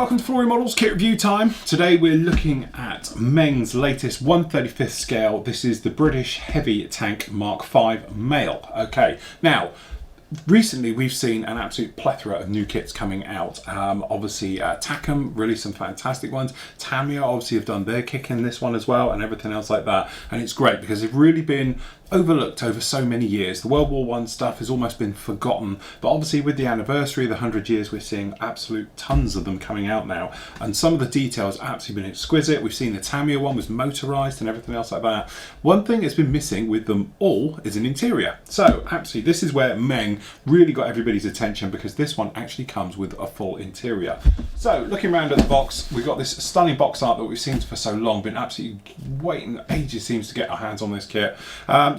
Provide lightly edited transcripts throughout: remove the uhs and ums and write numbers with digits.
welcome to Flooring Models Kit Review time. Today we're looking at MENG's latest 1/35th scale. This is the British Heavy Tank Mark V Male. Okay, now recently we've seen an absolute plethora of new kits coming out. Obviously Takom released some fantastic ones. Tamiya obviously have done their kick in this one as well, and everything else like that. And it's great because they've really been overlooked over so many years. The World War I stuff has almost been forgotten, but obviously with the anniversary of the 100 years, we're seeing absolute tons of them coming out now, and some of the details have absolutely been exquisite. We've seen the Tamiya one was motorized and everything else like that. One thing that's been missing with them all is an interior. So absolutely, this is where MENG really got everybody's attention, because this one actually comes with a full interior. So looking around at the box, we've got this stunning box art that we've seen for so long, been absolutely waiting ages seems to get our hands on this kit.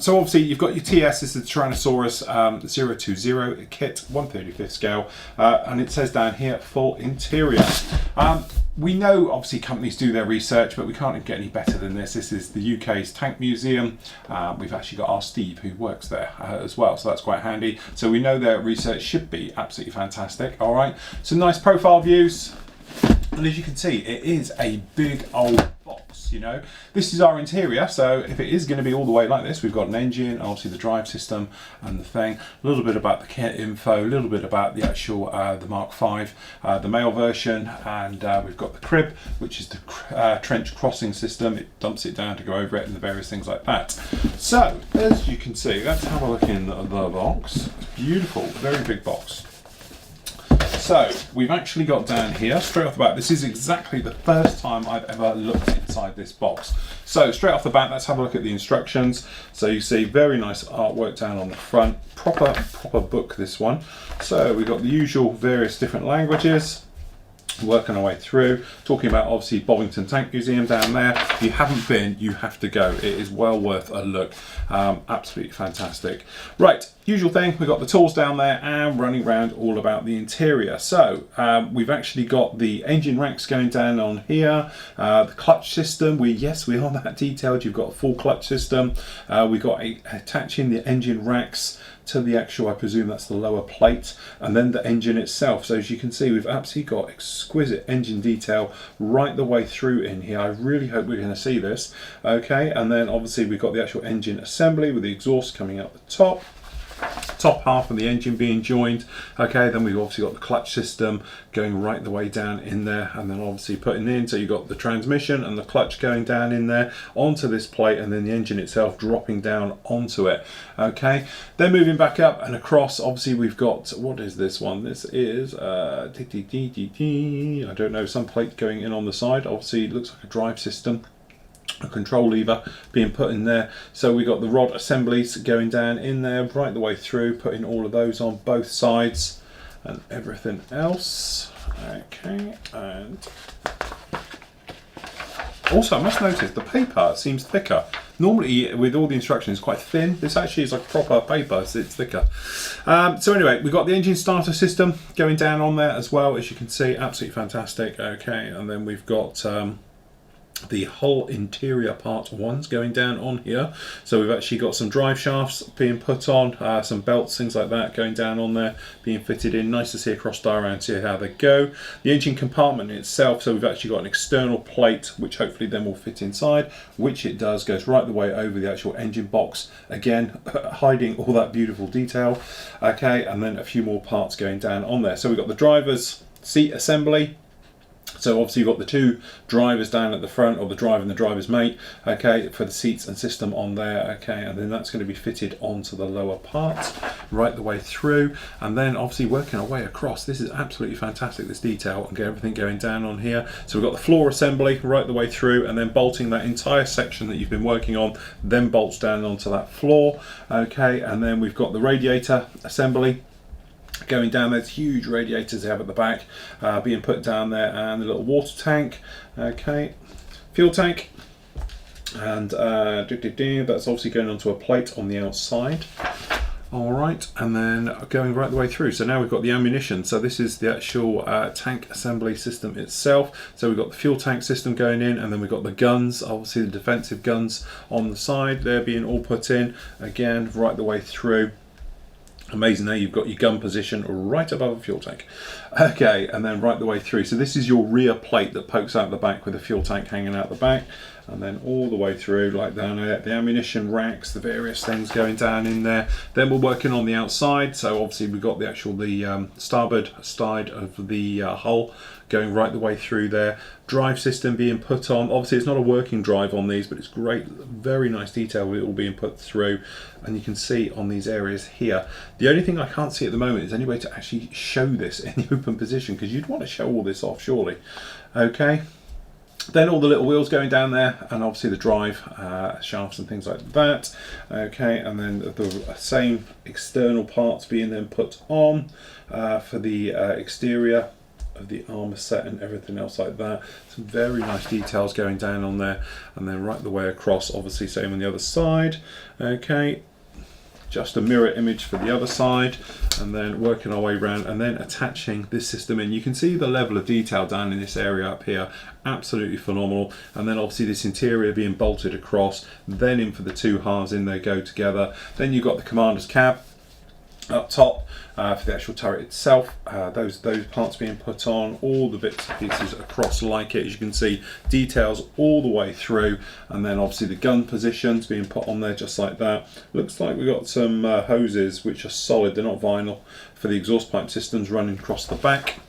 So obviously you've got your TS, this is the Tyrannosaurus 020 kit, 1/35th scale, and it says down here, full interior. We know obviously companies do their research, but we can't get any better than this. This is the UK's Tank Museum. We've actually got our Steve who works there as well, so that's quite handy. So we know their research should be absolutely fantastic. All right, so nice profile views, and as you can see, it is a big old box, you know. This is our interior, so if it is going to be all the way like this, we've got an engine, obviously the drive system and the thing, a little bit about the kit info, a little bit about the actual the Mark V, the male version, and we've got the crib, which is the trench crossing system. It dumps it down to go over it and the various things like that. So as you can see, let's have a look in the box. It's beautiful, very big box. So we've actually got down here, straight off the bat, this is exactly the first time I've ever looked inside this box. So straight off the bat, let's have a look at the instructions. So you see very nice artwork down on the front, proper book this one. So we've got the usual various different languages, working our way through, talking about obviously Bovington Tank Museum down there. If you haven't been, you have to go. It is well worth a look. Absolutely fantastic. Right, usual thing, we've got the tools down there and running around all about the interior. So we've actually got the engine racks going down on here, the clutch system, we are that detailed. You've got a full clutch system. We've got attaching the engine racks to the actual, I presume that's the lower plate, and then the engine itself. So as you can see, we've absolutely got exquisite engine detail right the way through in here. I really hope we're going to see this. Okay, and then obviously we've got the actual engine assembly with the exhaust coming out the top half of the engine being joined. Okay, then we've obviously got the clutch system going right the way down in there, and then obviously putting in, so you've got the transmission and the clutch going down in there onto this plate, and then the engine itself dropping down onto it. Okay, then moving back up and across, obviously we've got, what is this one? This is I don't know, some plate going in on the side. Obviously it looks like a drive system, a control lever being put in there. So we got the rod assemblies going down in there right the way through, putting all of those on both sides and everything else. Okay, and also I must notice the paper seems thicker. Normally with all the instructions it's quite thin. This actually is like proper paper, so it's thicker. So anyway, we've got the engine starter system going down on there as well, as you can see, absolutely fantastic. Okay, and then we've got the whole interior part ones going down on here. So we've actually got some drive shafts being put on, some belts, things like that going down on there, being fitted in. Nice to see a cross diagram, see how they go. The engine compartment itself, so we've actually got an external plate which hopefully then will fit inside, which it does, goes right the way over the actual engine box, again hiding all that beautiful detail. Okay, and then a few more parts going down on there. So we've got the driver's seat assembly. So obviously you've got the two drivers down at the front, or the driver and the driver's mate, okay, for the seats and system on there. Okay, and then that's going to be fitted onto the lower part right the way through, and then obviously working our way across. This is absolutely fantastic, this detail, and get everything going down on here. So we've got the floor assembly right the way through, and then bolting that entire section that you've been working on, then bolts down onto that floor. Okay, and then we've got the radiator assembly going down. There's huge radiators they have at the back being put down there, and the little water tank, okay, fuel tank, and that's obviously going onto a plate on the outside. All right, and then going right the way through. So now we've got the ammunition. So this is the actual tank assembly system itself. So we've got the fuel tank system going in, and then we've got the guns, obviously the defensive guns on the side. They're being all put in, again, right the way through. Amazing, there you've got your gun position right above the fuel tank. Okay, and then right the way through. So this is your rear plate that pokes out the back with the fuel tank hanging out the back, and then all the way through, like down there, the ammunition racks, the various things going down in there. Then we're working on the outside, so obviously we've got the starboard side of the hull going right the way through there. Drive system being put on. Obviously it's not a working drive on these, but it's great, very nice detail with it all being put through, and you can see on these areas here. The only thing I can't see at the moment is any way to actually show this in the open position, because you'd want to show all this off surely. Okay, then all the little wheels going down there, and obviously the drive shafts and things like that. Okay, and then the same external parts being then put on for the exterior of the armour set and everything else like that. Some very nice details going down on there, and then right the way across, obviously same on the other side. Okay, just a mirror image for the other side, and then working our way around and then attaching this system in. You can see the level of detail down in this area up here, absolutely phenomenal. And then obviously this interior being bolted across, then in for the two halves, in they go together. Then you've got the commander's cab up top for the actual turret itself, those parts being put on, all the bits and pieces across like it, as you can see, details all the way through, and then obviously the gun positions being put on there just like that. Looks like we've got some hoses which are solid, they're not vinyl, for the exhaust pipe systems running across the back.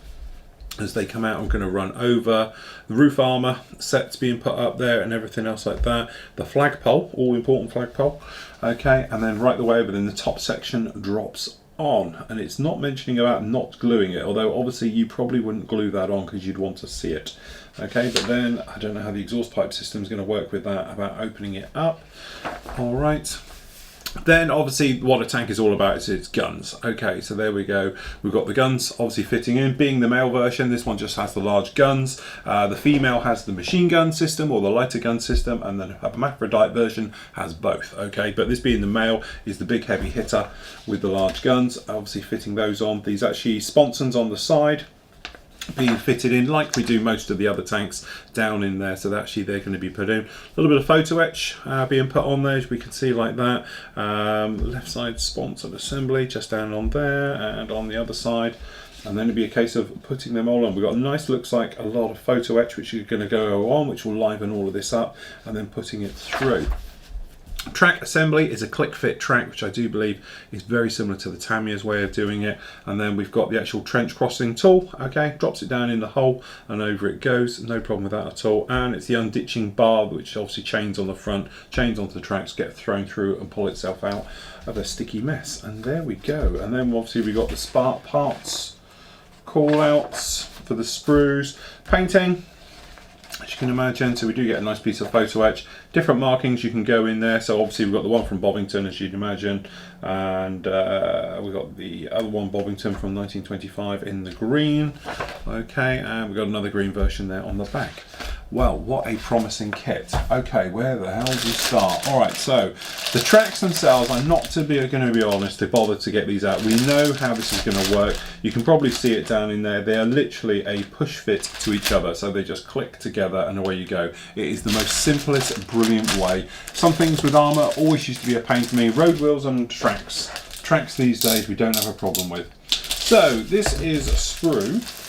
As they come out, I'm going to run over the roof armour sets being put up there and everything else like that. The flagpole, all important flagpole. Okay, and then right the way over, then the top section drops on, and it's not mentioning about not gluing it, although obviously you probably wouldn't glue that on because you'd want to see it. Okay, but then I don't know how the exhaust pipe system is going to work with that, about opening it up. All right. Then obviously what a tank is all about is its guns. Okay, so there we go. We've got the guns obviously fitting in. Being the male version, this one just has the large guns. The female has the machine gun system or the lighter gun system, and then a hermaphrodite version has both. Okay, but this being the male is the big heavy hitter with the large guns, obviously fitting those on. These actually sponsons on the side being fitted in like we do most of the other tanks down in there, so that actually they're going to be put in. A little bit of photo etch being put on there, as we can see like that. Left side sponsored assembly just down on there, and on the other side, and then it'll be a case of putting them all on. We've got a nice, looks like a lot of photo etch which is going to go on, which will liven all of this up, and then putting it through. Track assembly is a click fit track, which I do believe is very similar to the Tamiya's way of doing it. And then we've got the actual trench crossing tool. Okay, drops it down in the hole and over it goes, no problem with that at all. And it's the unditching bar, which obviously chains on the front, chains onto the tracks, get thrown through and pull itself out of a sticky mess. And there we go. And then obviously we've got the spark parts, call outs for the sprues, painting, as you can imagine. So we do get a nice piece of photo etch, different markings you can go in there. So obviously we've got the one from Bovington, as you'd imagine, and we've got the other one, Bovington from 1925, in the green. Okay, and we've got another green version there on the back. Well, what a promising kit. Okay, where the hell do you start? All right, so the tracks themselves, I'm not going to be honest to bother to get these out. We know how this is going to work. You can probably see it down in there. They are literally a push fit to each other, so they just click together and away you go. It is the most simplest, brilliant way. Some things with armour always used to be a pain for me. Road wheels and tracks. Tracks these days we don't have a problem with. So this is Sprue.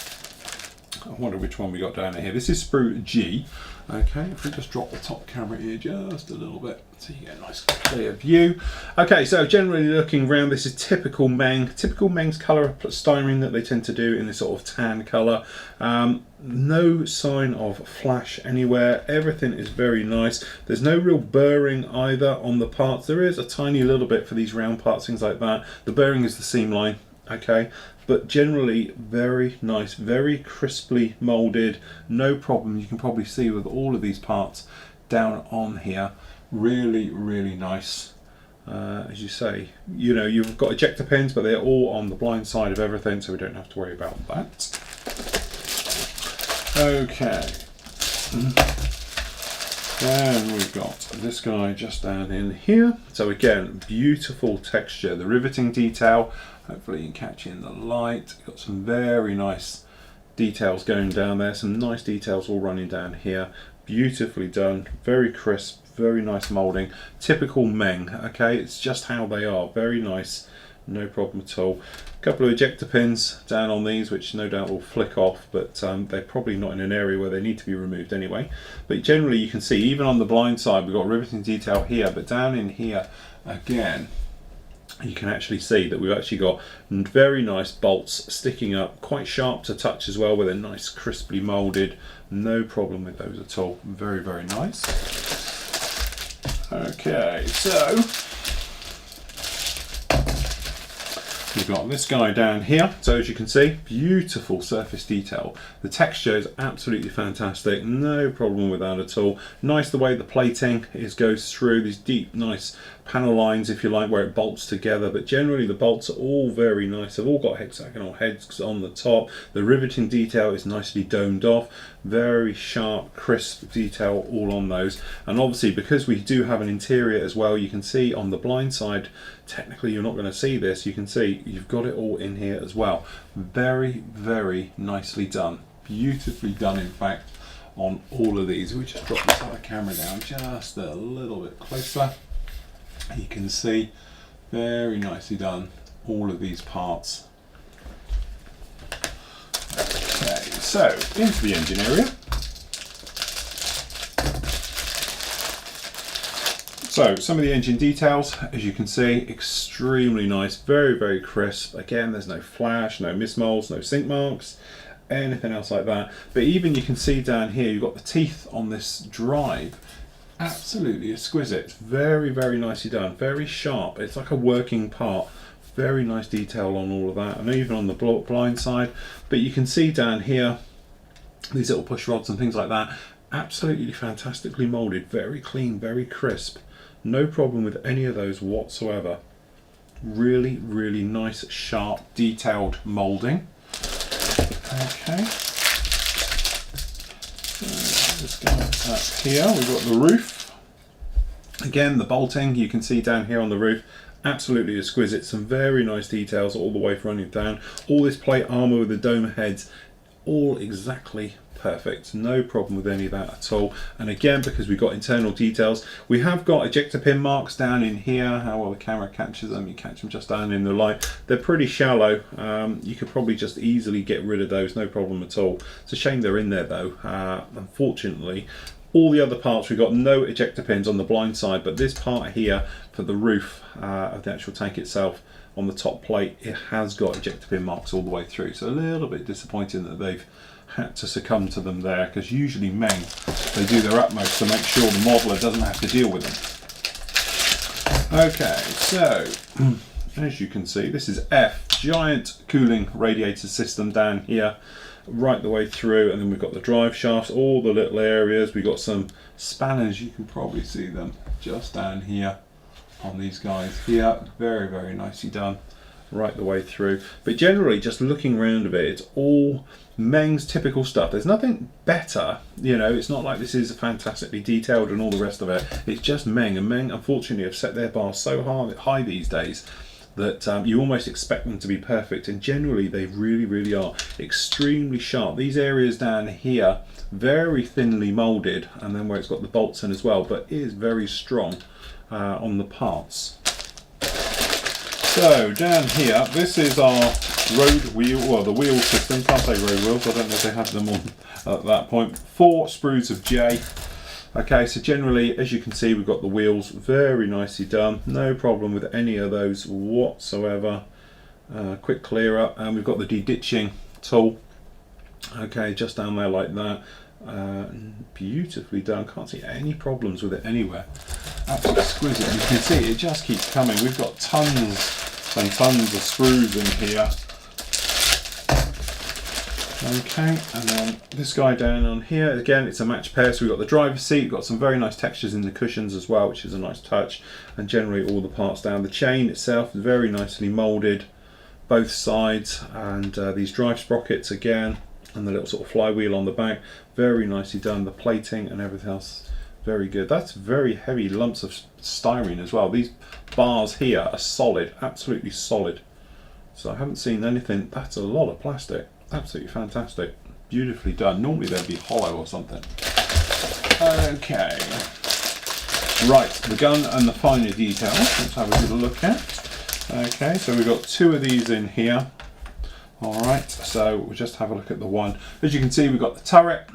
I wonder which one we got down here. This is Sprue G. Okay, if we just drop the top camera here just a little bit so you get a nice clear view. Okay, so generally looking around, this is typical MENG. Typical MENG's colour styrene that they tend to do in this sort of tan colour. No sign of flash anywhere. Everything is very nice. There's no real burring either on the parts. There is a tiny little bit for these round parts, things like that. The burring is the seam line. Okay, but generally very nice, very crisply molded, no problem. You can probably see with all of these parts down on here, really, really nice. As you say, you know, you've got ejector pins, but they're all on the blind side of everything, so we don't have to worry about that. Okay. Then we've got this guy just down in here. So again, beautiful texture. The riveting detail, hopefully you can catch in the light. Got some very nice details going down there. Some nice details all running down here. Beautifully done, very crisp, very nice moulding. Typical MENG, okay? It's just how they are. Very nice no problem at all. A couple of ejector pins down on these, which no doubt will flick off, but they're probably not in an area where they need to be removed anyway. But generally you can see, even on the blind side, we've got riveting detail here, but down in here again, you can actually see that we've actually got very nice bolts sticking up, quite sharp to touch as well, with a nice crisply molded, no problem with those at all. Very, very nice. Okay, so we've got this guy down here. So as you can see, beautiful surface detail. The texture is absolutely fantastic, no problem with that at all. Nice the way the plating goes through these deep, nice panel lines, if you like, where it bolts together, but generally the bolts are all very nice. They've all got hexagonal heads on the top. The riveting detail is nicely domed off, very sharp, crisp detail all on those. And obviously, because we do have an interior as well, you can see on the blind side, technically you're not going to see this, you can see you've got it all in here as well. Very, very nicely done, beautifully done in fact on all of these. We just drop this other camera down just a little bit closer. You can see very nicely done, all of these parts. Okay, so into the engine area. So some of the engine details, as you can see, extremely nice, very, very crisp. Again, there's no flash, no mismolds, no sink marks, anything else like that. But even you can see down here, you've got the teeth on this drive. Absolutely exquisite. It's very, very nicely done, very sharp. It's like a working part. Very nice detail on all of that, and even on the blind side. But you can see down here these little push rods and things like that, absolutely fantastically molded, very clean, very crisp, no problem with any of those whatsoever. Really, really nice, sharp, detailed molding. Okay, just going up here, we've got the roof. Again, the bolting, you can see down here on the roof, absolutely exquisite. Some very nice details all the way running down. All this plate armour with the dome heads, all exactly perfect. No problem with any of that at all. And again, because we've got internal details, we have got ejector pin marks down in here. How well the camera catches them, you catch them just down in the light. They're pretty shallow. You could probably just easily get rid of those, no problem at all. It's a shame they're in there though, unfortunately. All the other parts, we've got no ejector pins on the blind side, but this part here for the roof of the actual tank itself, on the top plate, it has got ejector pin marks all the way through. So a little bit disappointing that they've had to succumb to them there, because usually MENG, they do their utmost to make sure the modeler doesn't have to deal with them. Okay, so as you can see, this is F, giant cooling radiator system down here, right the way through, and then we've got the drive shafts, all the little areas. We've got some spanners, you can probably see them just down here on these guys here. Very, very nicely done right the way through. But generally, just looking around a bit, it's all MENG's typical stuff. There's nothing better, you know, it's not like this is fantastically detailed and all the rest of it. It's just MENG, and MENG unfortunately have set their bar so high these days that you almost expect them to be perfect, and generally they really, really are extremely sharp. These areas down here, very thinly molded, and then where it's got the bolts in as well, but it is very strong on the parts. So down here, this is our road wheel, well, the wheel system. Can't say road wheels, I don't know if they have them on at that point. 4 sprues of J. Okay, so generally, as you can see, we've got the wheels very nicely done. No problem with any of those whatsoever. Quick clear up, and we've got the de-ditching tool. Okay, just down there like that. Beautifully done. Can't see any problems with it anywhere. Absolutely exquisite. You can see it just keeps coming. We've got tons and tons of sprues in here. Okay, and then this guy down on here, again, it's a match pair, so we've got the driver's seat, we've got some very nice textures in the cushions as well, which is a nice touch, and generally all the parts down. The chain itself is very nicely moulded, both sides, and these drive sprockets again, and the little sort of flywheel on the back, very nicely done. The plating and everything else, very good. That's very heavy lumps of styrene as well. These bars here are solid, absolutely solid. So I haven't seen anything, that's a lot of plastic. Absolutely fantastic, beautifully done. Normally they'd be hollow or something. Okay, right, the gun and the finer details, let's have a good look at. Okay, so we've got 2 of these in here. All right, so we'll just have a look at the one. As you can see, we've got the turret,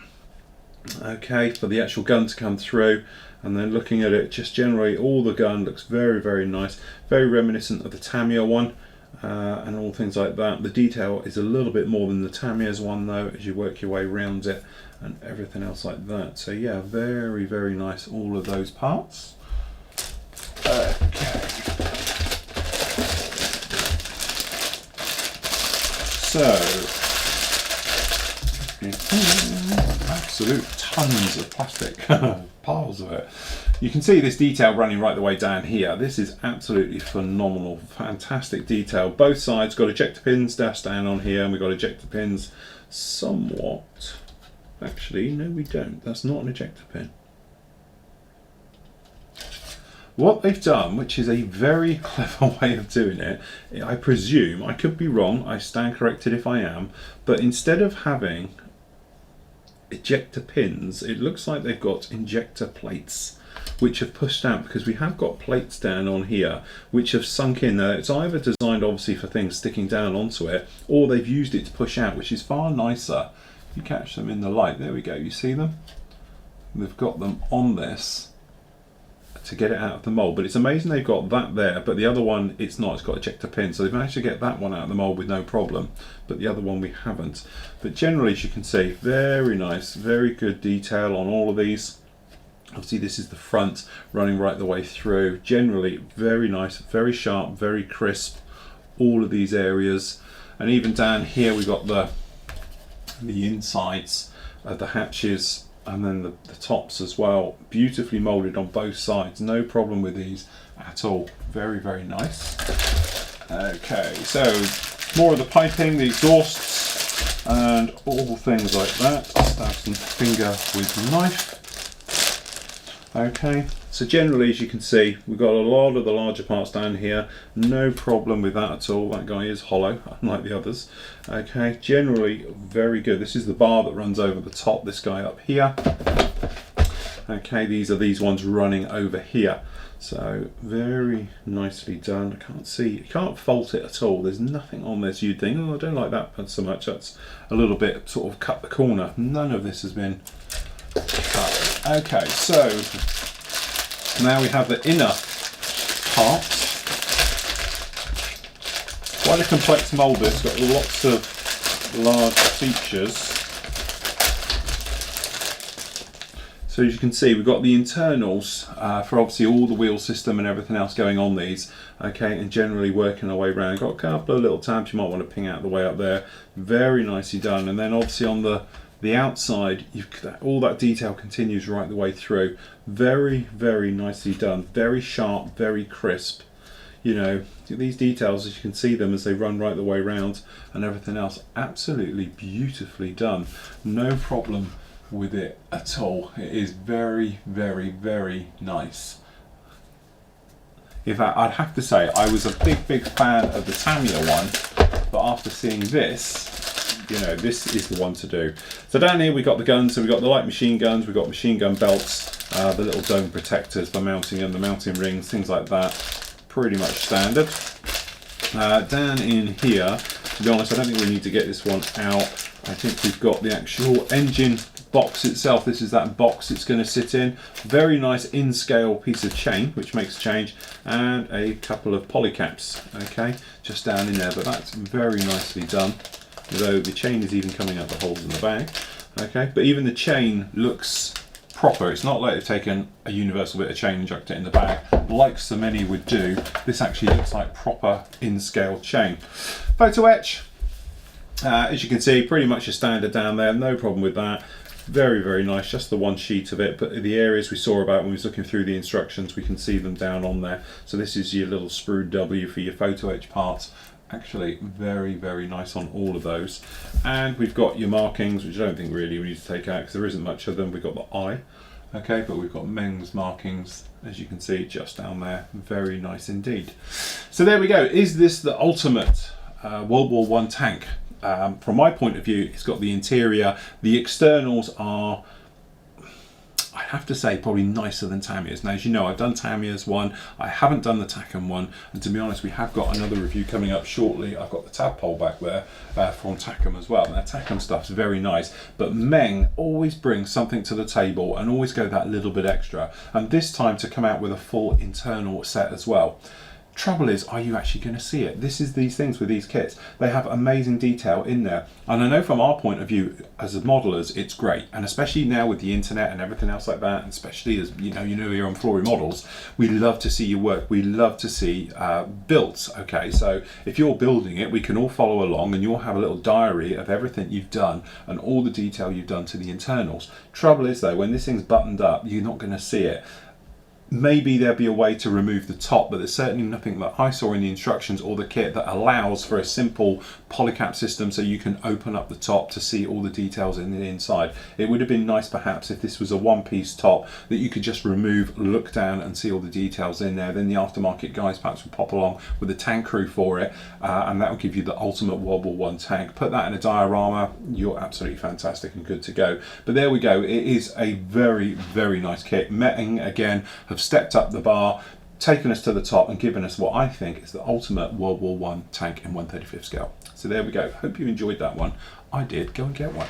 okay, for the actual gun to come through. And then looking at it, just generally all the gun looks very, very nice, very reminiscent of the Tamiya one, and all things like that. The detail is a little bit more than the Tamiya's one though, as you work your way around it and everything else like that. So yeah, very, very nice, all of those parts. Okay. So, absolute tons of plastic, piles of it. You can see this detail running right the way down here. This is absolutely phenomenal, fantastic detail. Both sides got ejector pins dashed down on here, and we've got ejector pins somewhat. Actually, no, we don't. That's not an ejector pin. What they've done, which is a very clever way of doing it, I presume, I could be wrong, I stand corrected if I am, but instead of having ejector pins, it looks like they've got injector plates which have pushed out, because we have got plates down on here which have sunk in. Now, it's either designed obviously for things sticking down onto it, or they've used it to push out, which is far nicer. You catch them in the light, there we go, you see them? They've got them on this to get it out of the mold, but it's amazing they've got that there, but the other one it's not, it's got ejector pins, so they've managed to get that one out of the mold with no problem, but the other one we haven't. But generally, as you can see, very nice, very good detail on all of these. Obviously this is the front running right the way through. Generally very nice, very sharp, very crisp, all of these areas. And even down here we've got the insides of the hatches, and then the tops as well, beautifully molded on both sides, no problem with these at all. Very, very nice. Okay, so more of the piping, the exhausts and all things like that. Stab some finger with knife. Okay, so generally, as you can see, we've got a lot of the larger parts down here, no problem with that at all. That guy is hollow, unlike the others. Okay, generally very good. This is the bar that runs over the top, this guy up here. Okay, these are these ones running over here. So very nicely done. I can't see, you can't fault it at all. There's nothing on this you'd think, oh, I don't like that so much. That's a little bit sort of cut the corner. None of this has been cut. Okay, so now we have the inner part. Quite a complex mould, this, got lots of large features. So as you can see, we've got the internals for obviously all the wheel system and everything else going on these. Okay, and generally working our way around. Got a couple of little tabs you might want to ping out the way up there. Very nicely done. And then obviously on the outside, all that detail continues right the way through. Very, very nicely done. Very sharp, very crisp. You know, these details, as you can see them as they run right the way around and everything else, absolutely beautifully done. No problem with it at all. It is very, very, very nice. In fact, I'd have to say I was a big fan of the Tamiya one, but after seeing this, you know, this is the one to do. So down here we've got the guns, so we've got the light machine guns, we've got machine gun belts, the little dome protectors for mounting them, the mounting rings, things like that. Pretty much standard. Down in here, to be honest, I don't think we need to get this one out. I think we've got the actual engine box itself. This is that box it's going to sit in. Very nice in-scale piece of chain, which makes a change, and a couple of polycaps, okay, just down in there, but that's very nicely done. Although the chain is even coming out the holes in the bag, okay, but even the chain looks proper. It's not like they've taken a universal bit of chain and chucked it in the bag, like so many would do. This actually looks like proper in-scale chain. Photo etch, as you can see, pretty much a standard down there, no problem with that. Very, very nice, just the one sheet of it, but the areas we saw about when we was looking through the instructions, we can see them down on there. So this is your little sprue W for your photo etch parts. Actually very, very nice on all of those. And we've got your markings, which I don't think really we need to take out because there isn't much of them. We've got the eye, okay, but we've got MENG's markings, as you can see, just down there. Very nice indeed. So there we go. Is this the ultimate World War I tank? From my point of view, it's got the interior. The externals are, I have to say probably nicer than Tamiya's. Now, as you know, I've done Tamiya's one, I haven't done the Takom one, and to be honest, we have got another review coming up shortly. I've got the tadpole back there from Takom as well. Now, Takom stuff's very nice, but Meng always brings something to the table and always go that little bit extra, and this time to come out with a full internal set as well. Trouble is, are you actually going to see it? This is these things with these kits. They have amazing detail in there. And I know from our point of view as modelers, it's great. And especially now with the internet and everything else like that, and especially as you know you're on Flory Models, we love to see your work. We love to see builds. Okay, so if you're building it, we can all follow along and you'll have a little diary of everything you've done and all the detail you've done to the internals. Trouble is though, when this thing's buttoned up, you're not going to see it. Maybe there'll be a way to remove the top, but there's certainly nothing that I saw in the instructions or the kit that allows for a simple polycap system so you can open up the top to see all the details in the inside. It would have been nice perhaps if this was a one-piece top that you could just remove, look down and see all the details in there. Then the aftermarket guys perhaps would pop along with a tank crew for it, and that will give you the ultimate World War I tank. Put that in a diorama, you're absolutely fantastic and good to go. But there we go, it is a very, very nice kit. MENG again have stepped up the bar, taken us to the top and given us what I think is the ultimate World War I tank in 1/35 scale. So there we go. Hope you enjoyed that one. I did. Go and get one.